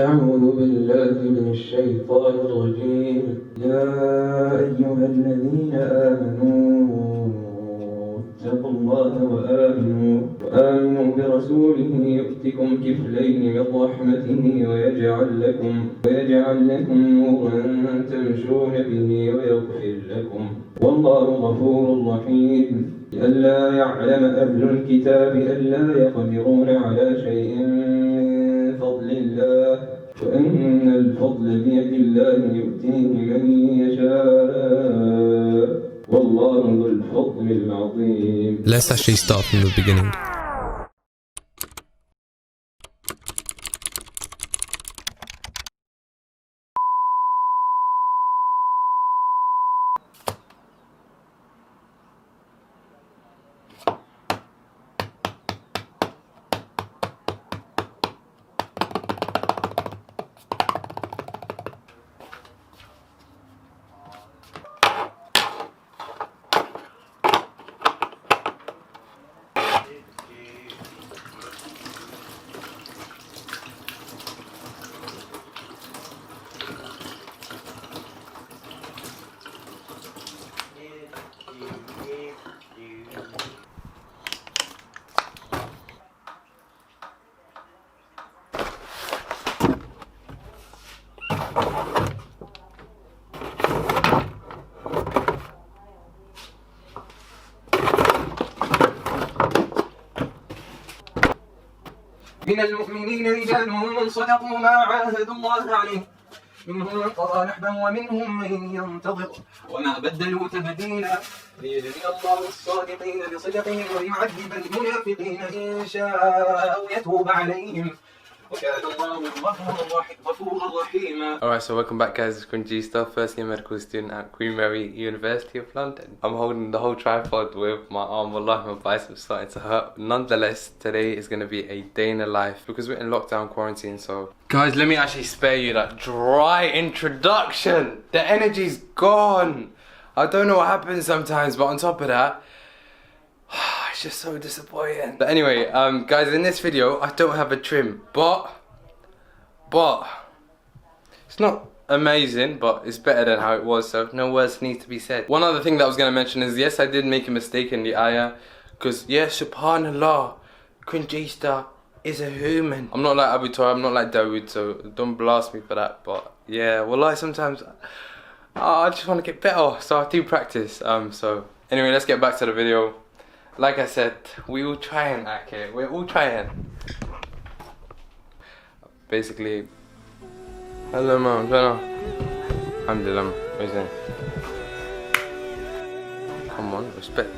أعوذ بالله من الشيطان الرجيم. يا أيها الذين آمنوا اتقوا الله وآمنوا برسوله يؤتكم كفلين من رحمته ويجعل لكم نورا تمشون به ويغفر لكم والله غفور رحيم. لئلا يعلم أهل الكتاب ألا يقدرون على شيء من فضل الله وأن الفضل بيد الله يؤتيه من يشاء والله ذو الفضل العظيم. Let's actually start from the beginning. من المؤمنين رجال صدقوا ما عاهدوا الله عليه منهم من قضى نحبه ومنهم من ينتظر وما بدلوا تبديلا ليجزي الله الصادقين بصدقهم ويعذب المنافقين إن شاء أو يتوب عليهم وكان الله غفورا رحيما. Alright, so welcome back guys, it's Queen first year medical student at Queen Mary University of London. I'm holding the whole tripod with my arm, wallahi my biceps starting to hurt. Nonetheless, today is going to be a day in the life because we're in lockdown quarantine, so guys, let me actually spare you that dry introduction. The energy's gone. I don't know what happens sometimes, but on top of that, it's just so disappointing. But anyway, guys, in this video I don't have a trim, but it's not amazing, but it's better than how it was, so no words need to be said. One other thing that I was going to mention is, yes, I did make a mistake in the ayah, because yes, subhanallah, Queen is a human. I'm not like Abu Torah, I'm not like Dawood, so don't blast me for that. But yeah, well, sometimes I just want to get better, so I do practice. So anyway, let's get back to the video. Like I said, we all trying, okay? We're all trying. Basically, hello mom, alhamdulillah, what are you saying? Come on, respect.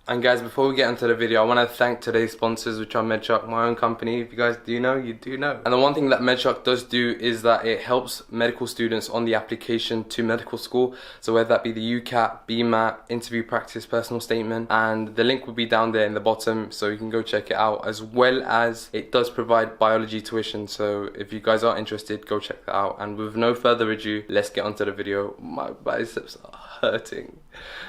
And guys, before we get into the video, I want to thank today's sponsors, which are MedShock, my own company. If you guys do know, you do know. And the one thing that MedShock does do is that it helps medical students on the application to medical school. So whether that be the UCAT, BMAT, interview practice, personal statement, and the link will be down there in the bottom, so you can go check it out. As well as it does provide biology tuition, so if you guys are interested, go check that out. And with no further ado, let's get onto the video. My biceps are hurting.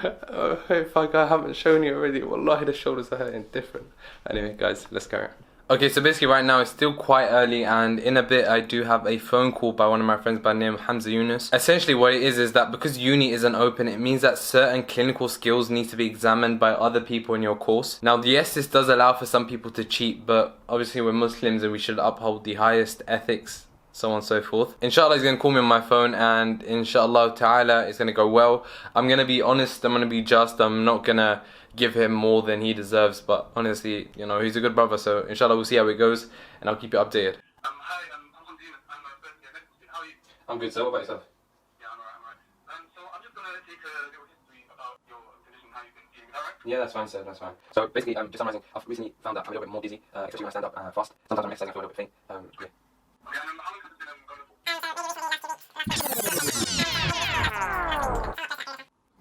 If I haven't shown you already, wallahi the shoulders are hurting different. Anyway guys, let's go. Okay, so basically right now it's still quite early, and in a bit I do have a phone call by one of my friends by the name of Hamza Yunus. Essentially what it is that because uni isn't open, it means that certain clinical skills need to be examined by other people in your course. Now yes, this does allow for some people to cheat, but obviously we're Muslims and we should uphold the highest ethics, so on and so forth. Inshallah, he's going to call me on my phone, and inshallah ta'ala it's going to go well. I'm going to be honest, I'm going to be just, I'm not going to give him more than he deserves, but honestly, you know, he's a good brother, so inshallah we'll see how it goes, and I'll keep you updated. Hi, I'm Dean. I'm a first year medical student. How are you? I'm good, so what about yourself? Yeah, I'm alright. So I'm just gonna take a little history about your condition, how you've been feeling. Is that right? Yeah, that's fine, sir, that's fine. So basically, just summarising, I've recently found that I'm a little bit more dizzy, especially when I stand up fast. Sometimes I'm exercising, I feel a little bit faint. Yeah. Okay, and how long has it been going for?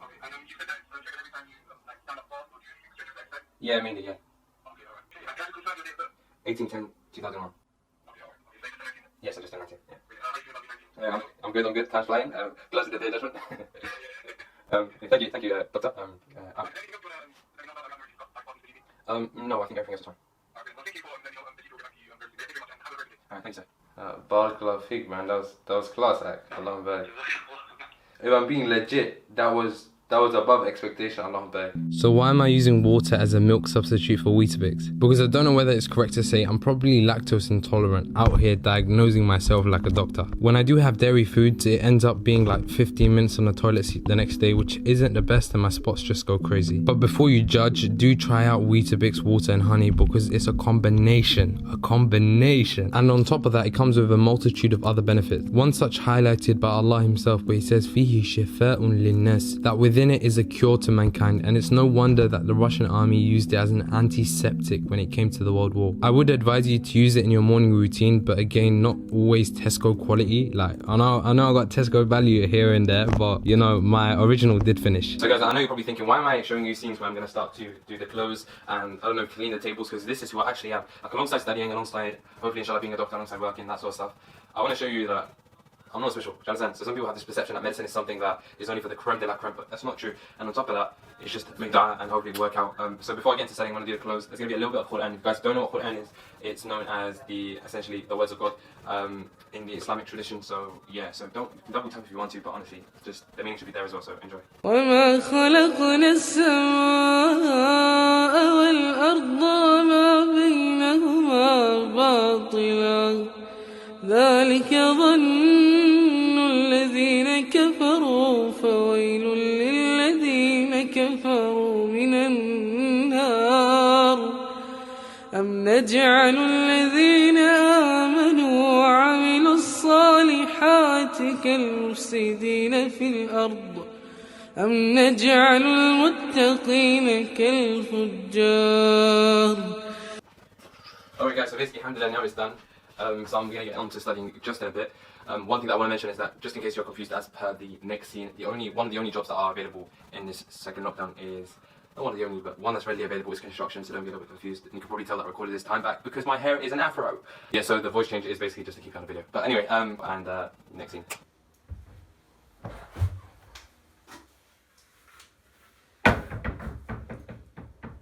Okay, and you said that it's triggered every time you like stand up fast, or do you stretch your legs? Yeah, mainly, yeah. Okay, alright. And can you confirm your date of birth? 18/10/2001. Okay, alright. Okay, so you're 19. Yes, I just turned 19, yeah. How are you feeling about 19? Yeah, I'm good, time's flying. Glad to the day judgment. Thank you, doctor. Anything else you want to let me know about the stuff like on the TV? No, I think everything else is fine. Okay, well thank you for letting me know that you will get back to you very soon. Thank you very much, and have a great day. Alright, thanks, sir. Barakallah Fik, man, that was class act. Allah back. If I'm being legit, that was above expectation. Allah back. So why am I using water as a milk substitute for Weetabix? Because I don't know whether it's correct to say I'm probably lactose intolerant, out here diagnosing myself like a doctor. When I do have dairy foods, it ends up being like 15 minutes on the toilet seat the next day, which isn't the best, and my spots just go crazy. But before you judge, do try out Weetabix water and honey, because it's a combination. And on top of that, it comes with a multitude of other benefits. One such highlighted by Allah himself, where he says, "Fihi shifa'un linnas," that within it is a cure to mankind, and it's no wonder that the Russian army used it as an antiseptic when it came to the World War. I would advise you to use it in your morning routine, but again, not always Tesco quality. Like, I know I got Tesco value here and there, but you know, my original did finish. So guys, I know you're probably thinking, why am I showing you scenes where I'm going to start to do the clothes and, I don't know, clean the tables, because this is who I actually am. Like, alongside studying, alongside, hopefully inshallah, being a doctor, alongside working, that sort of stuff, I want to show you that I'm not special, do you understand? So some people have this perception that medicine is something that is only for the creme de la creme, but that's not true. And on top of that, it's just make diet and hopefully work out. So before I get into studying, I'm going to do the clothes. There's going to be a little bit of Quran. If you guys don't know what Quran is, it's known as essentially the words of God in the Islamic tradition. So yeah, so don't double tap if you want to, but honestly, just the meaning should be there as well, so enjoy. وما خلقنا السماء والأرض وما بينهما باطلا ذلك ظن الذين كفروا فويل للذين كفروا من النار أم نجعل الذين آمنوا وعملوا الصالحات كالمفسدين في الأرض أم نجعل المتقين كالفجار. Alright guys, so basically alhamdulillah, now it's done. So I'm going to get on to studying just in a bit. One thing that I want to mention is that, just in case you're confused, as per the next scene, one of the only jobs that are available in this second lockdown is, not one of the only, but one that's readily available is construction, so don't get a bit confused. And you can probably tell that I recorded this time back because my hair is an afro. Yeah, so the voice change is basically just to keep on the video. But anyway, next scene.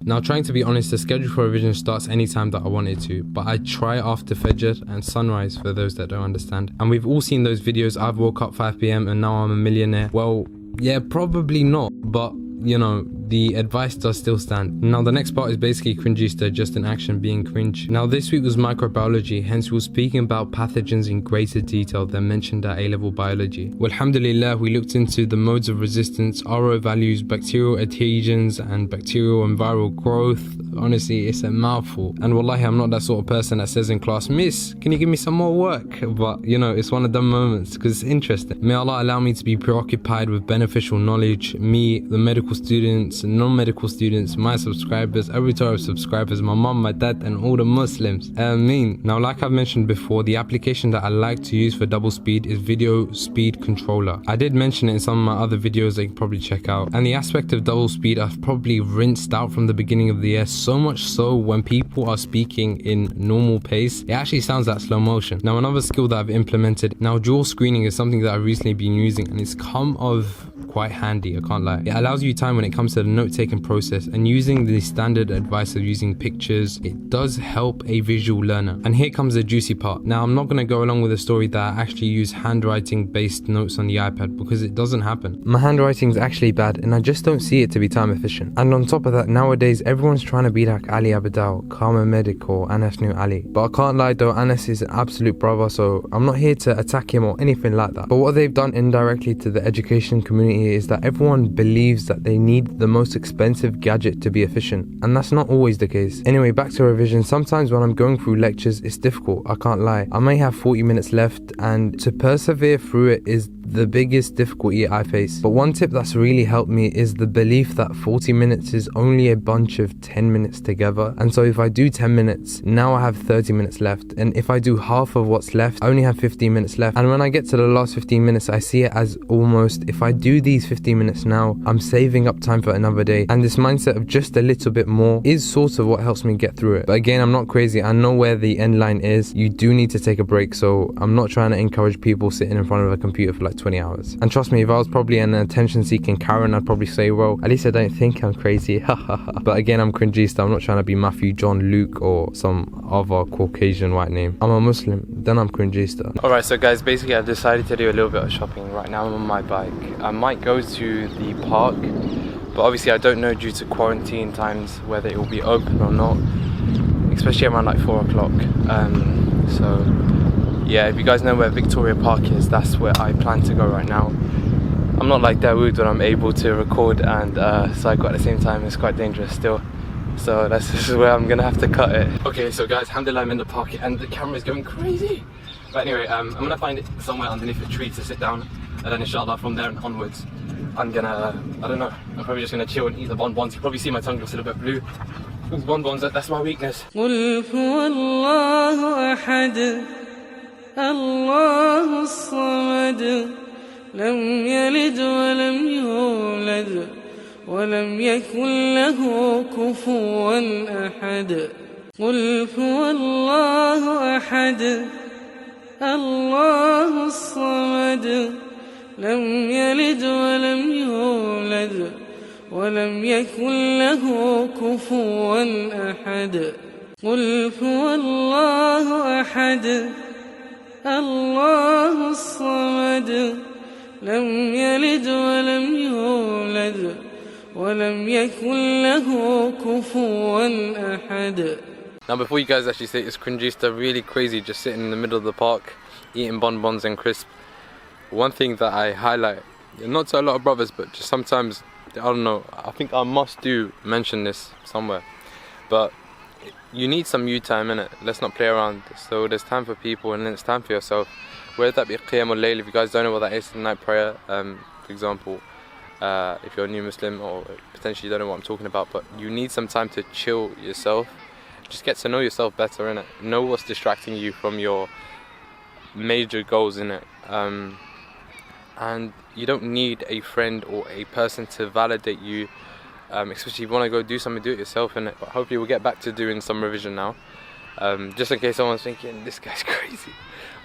Now, trying to be honest, the schedule for revision starts anytime that I wanted to, but I try after Fajr and sunrise for those that don't understand. And we've all seen those videos, I've woke up 5 PM and now I'm a millionaire. Well, yeah, probably not, but you know, the advice does still stand. Now the next part is basically cringy, just an action being cringe. Now this week was microbiology, hence we were speaking about pathogens in greater detail than mentioned at A-level biology. Well, alhamdulillah, we looked into the modes of resistance, RO values, bacterial adhesions and bacterial and viral growth. Honestly, it's a mouthful. And wallahi, I'm not that sort of person that says in class, "Miss, can you give me some more work?" But you know, it's one of them moments because it's interesting. May Allah allow me to be preoccupied with beneficial knowledge, me, the medical students, non-medical students, my subscribers, every Torah subscribers, my mom, my dad, and all the Muslims. Ameen. Now, like I've mentioned before, the application that I like to use for double speed is Video Speed Controller. I did mention it in some of my other videos that you can probably check out. And the aspect of double speed I've probably rinsed out from the beginning of the year, so much so when people are speaking in normal pace, it actually sounds like slow motion. Now, another skill that I've implemented, now dual screening is something that I've recently been using, and it's come of quite handy, I can't lie. It allows you time when it comes to the note-taking process, and using the standard advice of using pictures, it does help a visual learner. And here comes the juicy part. Now, I'm not going to go along with the story that I actually use handwriting based notes on the iPad, because it doesn't happen. My handwriting is actually bad, and I just don't see it to be time efficient. And on top of that, nowadays everyone's trying to be like Ali Abdal, Karma Medic, or Anas New Ali. But I can't lie though, Anas is an absolute brother, so I'm not here to attack him or anything like that. But what they've done indirectly to the education community is that everyone believes that they need the most expensive gadget to be efficient, and that's not always the case. Anyway, back to revision. Sometimes when I'm going through lectures, it's difficult, I can't lie. I may have 40 minutes left, and to persevere through it is the biggest difficulty I face. But one tip that's really helped me is the belief that 40 minutes is only a bunch of 10 minutes together. And so if I do 10 minutes, now I have 30 minutes left. And if I do half of what's left, I only have 15 minutes left. And when I get to the last 15 minutes, I see it as almost, if I do these 15 minutes now, I'm saving up time for another day, and this mindset of just a little bit more is sort of what helps me get through it. But again, I'm not crazy. I know where the end line is. You do need to take a break, so I'm not trying to encourage people sitting in front of a computer for like 20 hours. And trust me, if I was probably an attention-seeking Karen, I'd probably say, well, at least I don't think I'm crazy. But again, I'm cringista. I'm not trying to be Matthew, John, Luke, or some other Caucasian white name. I'm a Muslim, then I'm cringista. Alright, so guys, basically I've decided to do a little bit of shopping. Right now I'm on my bike. I might go to the park, but obviously I don't know due to quarantine times whether it will be open or not, especially around like 4 o'clock. So yeah, if you guys know where Victoria Park is, that's where I plan to go right now. I'm not like Dawood when I'm able to record and cycle at the same time. It's quite dangerous still. So this is where I'm gonna have to cut it. Okay, so guys, alhamdulillah, I'm in the park and the camera is going crazy. But anyway, I'm gonna find it somewhere underneath a tree to sit down, and then inshallah from there onwards, I'm gonna, I don't know, I'm probably just gonna chill and eat the bonbons. You probably see my tongue looks a little bit blue. Those bonbons, that's my weakness. قل هو الله أحد الله الصمد لم يلد ولم يولد ولم يكن له كفوا أحد قل هو الله أحد الله الصمد لم يلد ولم يولد ولم يكن له كفوا أحد قل هو الله أحد الله الصمد لم يلد ولم يولد ولم يكن له كفوا أحد. Now before you guys actually say it's cringista, really crazy just sitting in the middle of the park eating bonbons and crisp. One thing that I highlight, not to a lot of brothers, but just sometimes, I don't know, I think I must do mention this somewhere, but you need some you time in it. Let's not play around. So there's time for people and then it's time for yourself, whether that be Qiyam or Layl. If you guys don't know what that is, the night prayer, for example, if you're a new Muslim or potentially you don't know what I'm talking about, but you need some time to chill yourself. Just get to know yourself better in it. Know what's distracting you from your major goals in it. And you don't need a friend or a person to validate you, especially if you want to go do something, do it yourself in it. But hopefully we'll get back to doing some revision now, just in case someone's thinking this guy's crazy.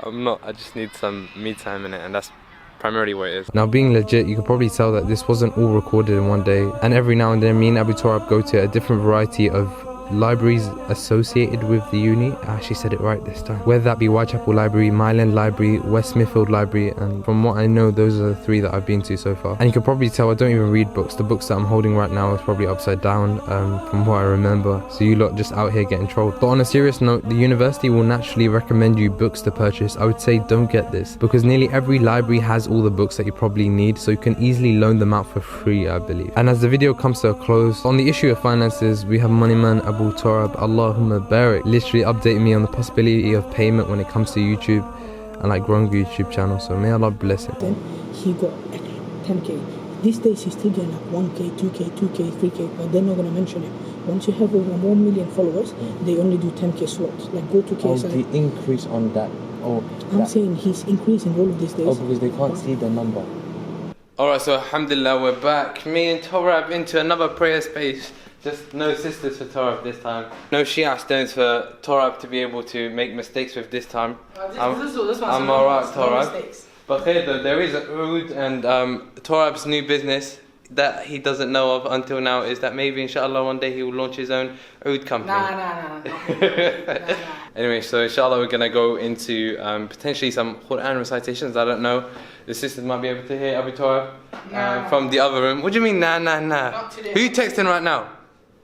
I'm not. I just need some me time in it, and that's primarily what it is. Now being legit, you can probably tell that this wasn't all recorded in one day, and every now and then me and Abu Torab go to a different variety of libraries associated with the uni. I actually said it right this time. Whether that be Whitechapel Library, Myland Library, West Smithfield Library, and from what I know, those are the 3 that I've been to so far. And you can probably tell I don't even read books. The books that I'm holding right now is probably upside down, from what I remember. So you lot just out here getting trolled. But on a serious note, the university will naturally recommend you books to purchase. I would say don't get this, because nearly every library has all the books that you probably need, so you can easily loan them out for free, I believe. And as the video comes to a close, on the issue of finances, we have Moneyman Abu Torab, Allahumma barik, literally updating me on the possibility of payment when it comes to YouTube and like growing YouTube channel. So may Allah bless him. Then he got 10k. These days he's still getting like 1k, 2k, 2k, 3k, but they're not gonna mention it. Once you have over 1 million followers, they only do 10k slots. Like go to KSI. Oh, the increase on that. Oh, I'm saying he's increasing all of these days. Oh, because they can't see the number. Alright, so alhamdulillah, we're back. Me and Torab into another prayer space. Just no sisters for Torab this time. No Shia stones for Torab to be able to make mistakes with this time. I'm alright, Torab. But here though, there is a oud, and Torab's new business that he doesn't know of until now is that maybe inshallah one day he will launch his own oud company. Nah. Anyway, so inshallah we're gonna go into potentially some Quran recitations. I don't know. The sisters might be able to hear Abu Torab from the other room. What do you mean nah? Not today. Who you texting right now?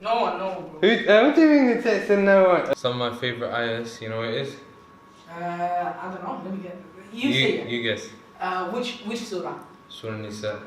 No one, bro. What do you mean you're texting no one? Some of my favourite ayahs, you know what it is? I don't know, let me get You say it. You guess. Which surah? Surah Nisa.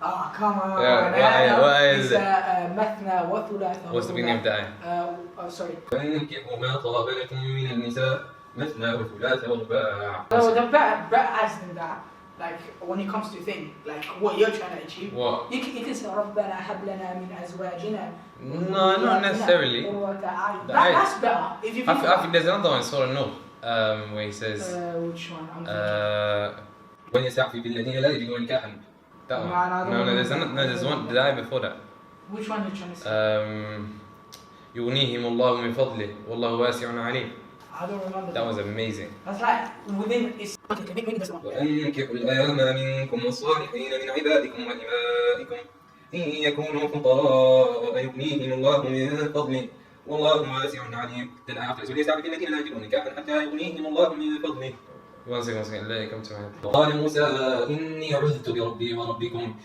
Ah, come on. Yeah, what ayah is it? Mathna wa thulatha. What's the beginning of the ayah? Sorry. فانكحوا ما طاب لكم من النساء مثنى وثلاث ورباع. No, the better as than that. Like when it comes to thing, like what you're trying to achieve. What? You can say ربنا هب لنا من أزواجنا. No, not necessarily. That's better. If you I think there's another one in Surah Nuh, where he says. Which one? I'm thinking. ويستعفي بالذين لا يجدون نكاحا That one. Nah, I don't No, know. there's one. The ayah before that. Which one are you trying to say? يغنيهم الله من فضله والله واسع عليم. I don't remember. That was amazing. That's like within. It's okay. Maybe that's the one. وأنكحوا الأيام منكم والصالحين من عبادكم وإمائكم إن يكونوا فقراء يغنيهم الله من فضله والله واسع عليم. Then after وليستعفف الذين لا يجدون نكاحا حتى يغنيهم الله من فضله. One second. Let it come to my head. وقال موسى إني عذت بربي وربكم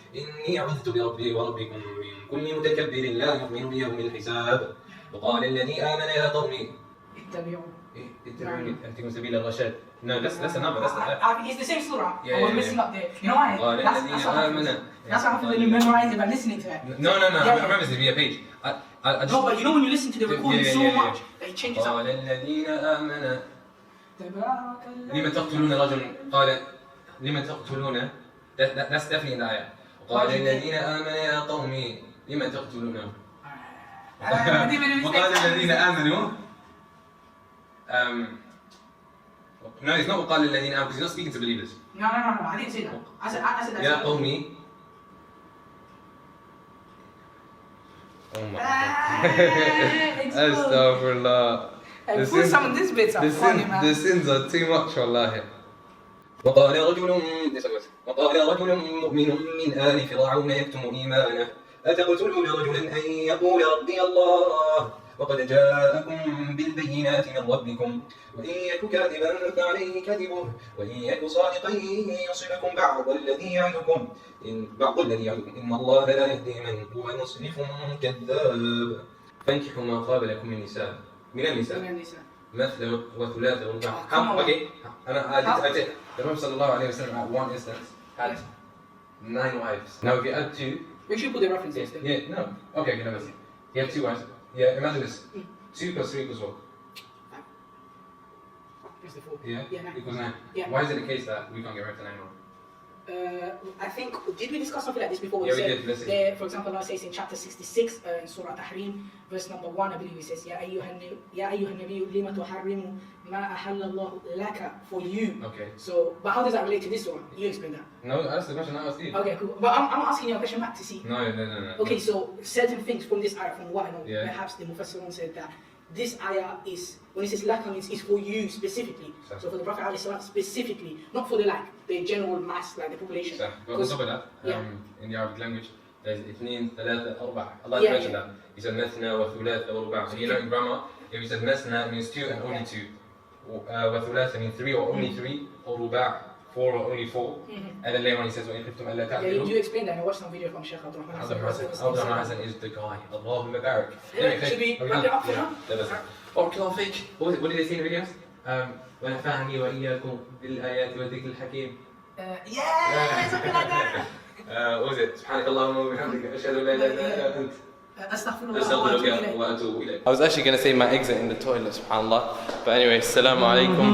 من كل متكبر لا يؤمن بيوم الحساب. وقال الذي آمن يا قوم اتبعوا. اتبعوا سبيل الرشاد. No, that's another. That's the It's the same surah. Yeah, I was yeah, messing yeah. up there. You know why? قال That's الذين what آمنوا. that's what happens when you memorize it by listening to it. No. Yeah, I yeah. remember this to be a page. I just. No, but you know when you listen to the recording Yeah, so yeah, yeah. much that it changes up. قال الذين آمنوا تبارك الله. لما تقتلون رجلا قال لما تقتلون. That's definitely in the ayah. قال الذين آمنوا يا قوم لما تقتلون. وقال الذين آمنوا. No, it's not وقال الذين آمنوا because he's not speaking to believers. No. I didn't say that. I said that. يا قومي. Oh my God. Astaghfirullah. Put some of these bits up. Funny, man. The sins are too much, wallahi. وقال رجل مؤمن من آل فرعون يكتم إيمانه أتقتلون رجلا أن يقول ربي الله وقد جاءكم بالبينات من ربكم وإن يك كاذبا فعليه كذبه وإن يك صادقا يصبكم بعض الذي يعدكم إن الله لا يهدي من هو مسرف كذاب. فانكحوا ما طاب لكم من النساء مثل وثلاث ورباع. Okay, I did. The Prophet sallallahu alayhi wa sallam at one instance had 9 wives. Now if you add 2, We should put the references. yeah, no. Okay, let's see. He had 2 wives. Yeah, imagine this. 2 plus 3 equals what? That's the 4. Yeah, Yeah, 9. equals 9. Yeah. Why is it the case that we can't get rid of 9 more? I think, did we discuss something like this before? Yeah, we said did, let's see. There, for example, Allah says in chapter 66 in Surah Tahrim, verse number 1, I believe it says, يا أيها النبي لما تحرم ما أحل الله لك for you. Okay. So, but how does that relate to this surah? You explain that. No, that's the question I asked you. Okay, cool. But I'm asking you a question back to see. No. Okay, so certain things from this ayah, from what I know, Yeah. perhaps the Mufassirun said that this ayah is, when it says laka, means is for you specifically. Sure. So for the Prophet ﷺ specifically, not for the general mass, like the population. So, but on top of that, Yeah. in the Arabic language, there's اثنين ثلاثة أربعة. Allah Yeah, mentioned yeah. that. He said مثنى وثلاثة ورباع. So you know in grammar, if he said مثنى, it means 2 and only 2. وثلاثة means 3 or only 3. or رباع, 4 or only 4. And then later on he says وإن خفتم ألا Yeah, you تعدلوا. explain that. I watched some video from Sheikh Abdul Rahman. Abdul Hassan is the guy. Allahumma barik. Should we wrap it up for now? بارك الله فيك. What did they say in the videos? ونفعني وإياكم بالآيات والذكر الحكيم. Yeah, something like that. What was it? سبحانك اللهم وبحمدك أشهد أن لا إله إلا أنت أستغفرك وأتوب إليك. I was actually going to say my exit in the toilet, subhanAllah. But anyway, assalamu alaikum.